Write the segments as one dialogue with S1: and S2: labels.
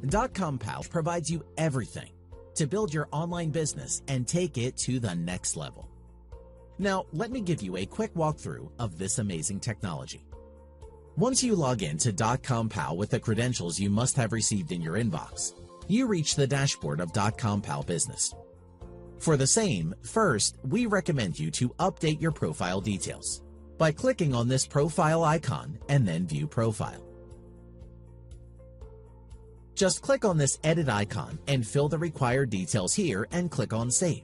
S1: .com.pal provides you everything to build your online business and take it to the next level. Now, let me give you a quick walkthrough of this amazing technology. Once you log in to .com.pal with the credentials you must have received in your inbox, you reach the dashboard of .com.pal Business. For the same, first, we recommend you to update your profile details by clicking on this profile icon and then View Profile. Just click on this edit icon and fill the required details here and click on Save.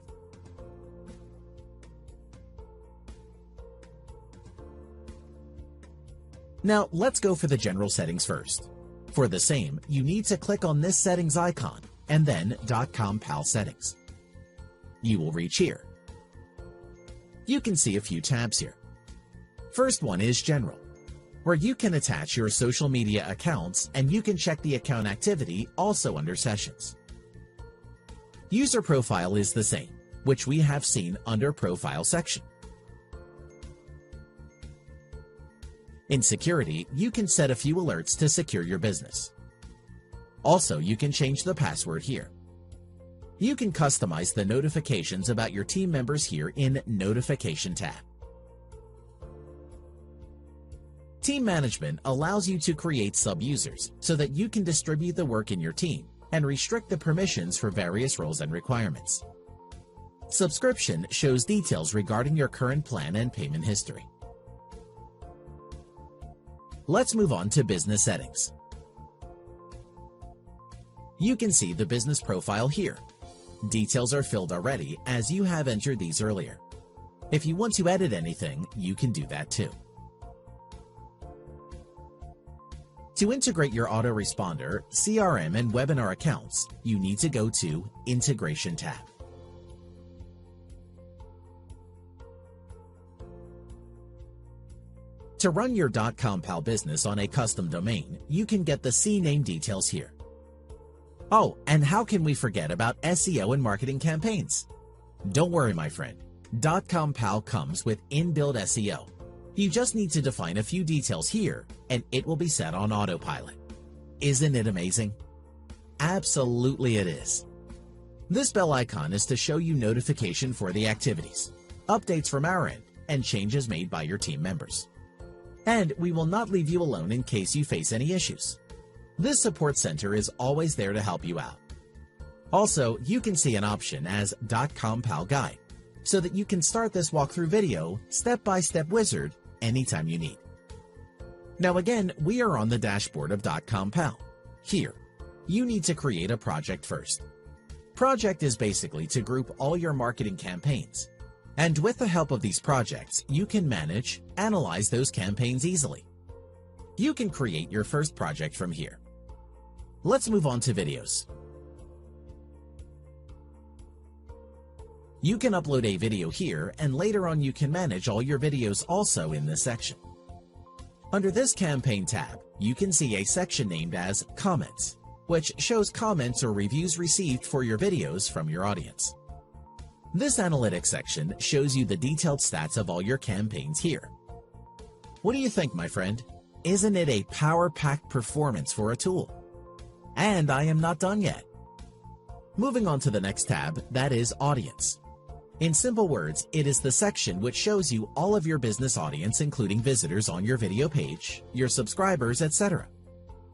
S1: Now, let's go for the general settings first. For the same, you need to click on this settings icon and then .com.pal settings. You will reach here. You can see a few tabs here. First one is General, where you can attach your social media accounts and you can check the account activity also under Sessions. User Profile is the same, which we have seen under Profile section. In Security, you can set a few alerts to secure your business. Also, you can change the password here. You can customize the notifications about your team members here in Notification tab. Team Management allows you to create sub-users so that you can distribute the work in your team and restrict the permissions for various roles and requirements. Subscription shows details regarding your current plan and payment history. Let's move on to Business Settings. You can see the business profile here. Details are filled already as you have entered these earlier. If you want to edit anything, you can do that too. To integrate your autoresponder, CRM, and webinar accounts, you need to go to Integration tab. To run your .com.pal business on a custom domain, you can get the CNAME details here. Oh, and how can we forget about SEO and marketing campaigns? Don't worry, my friend. .com.pal comes with inbuilt SEO. You just need to define a few details here, and it will be set on autopilot. Isn't it amazing? Absolutely it is. This bell icon is to show you notification for the activities, updates from our end, and changes made by your team members. And we will not leave you alone in case you face any issues. This support center is always there to help you out. Also, you can see an option as .com.pal Guide, so that you can start this walkthrough video step-by-step wizard anytime you need. Now again, we are on the dashboard of .com.pal. Here, you need to create a project first. Project is basically to group all your marketing campaigns. And with the help of these projects, you can manage, analyze those campaigns easily. You can create your first project from here. Let's move on to videos. You can upload a video here, and later on you can manage all your videos also in this section. Under this campaign tab, you can see a section named as Comments, which shows comments or reviews received for your videos from your audience. This analytics section shows you the detailed stats of all your campaigns here. What do you think, my friend? Isn't it a power-packed performance for a tool? And I am not done yet. Moving on to the next tab, that is Audience. In simple words, it is the section which shows you all of your business audience, including visitors on your video page, your subscribers, etc.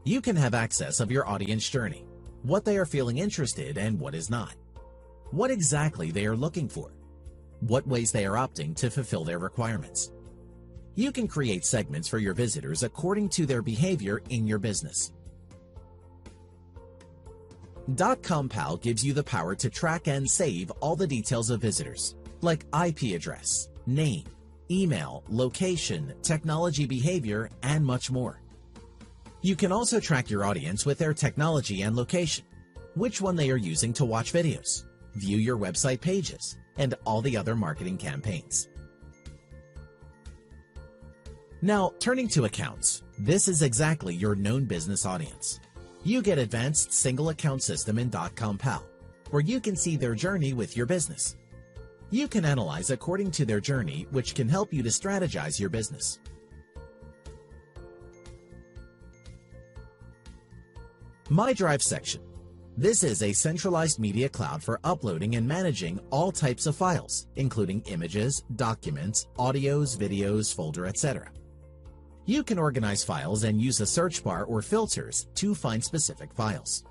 S1: You can have access of your audience journey, what they are feeling interested and what is not, what exactly they are looking for, what ways they are opting to fulfill their requirements. You can create segments for your visitors according to their behavior in your business. .com.pal gives you the power to track and save all the details of visitors, like IP address, name, email, location, technology behavior, and much more. You can also track your audience with their technology and location, which one they are using to watch videos, view your website pages, and all the other marketing campaigns. Now, turning to accounts, this is exactly your known business audience. You get advanced single account system in .com.pal, where you can see their journey with your business. You can analyze according to their journey, which can help you to strategize your business. My Drive section. This is a centralized media cloud for uploading and managing all types of files, including images, documents, audios, videos, folder, etc. You can organize files and use a search bar or filters to find specific files.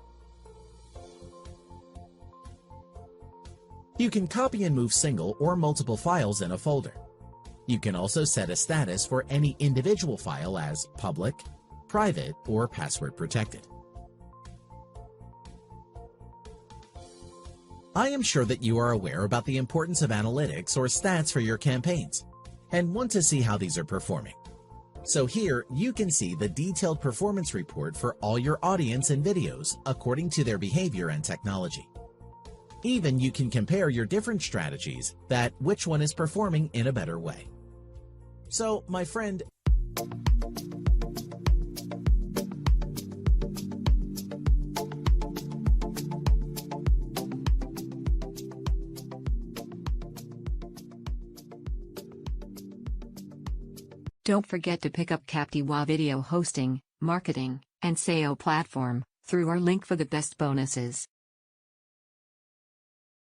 S1: You can copy and move single or multiple files in a folder. You can also set a status for any individual file as public, private, or password protected. I am sure that you are aware about the importance of analytics or stats for your campaigns and want to see how these are performing. So here you can see the detailed performance report for all your audience and videos according to their behavior and technology. Even you can compare your different strategies that which one is performing in a better way. So, my friend,
S2: don't forget to pick up Kaptiwa video hosting, marketing, and SEO platform through our link for the best bonuses.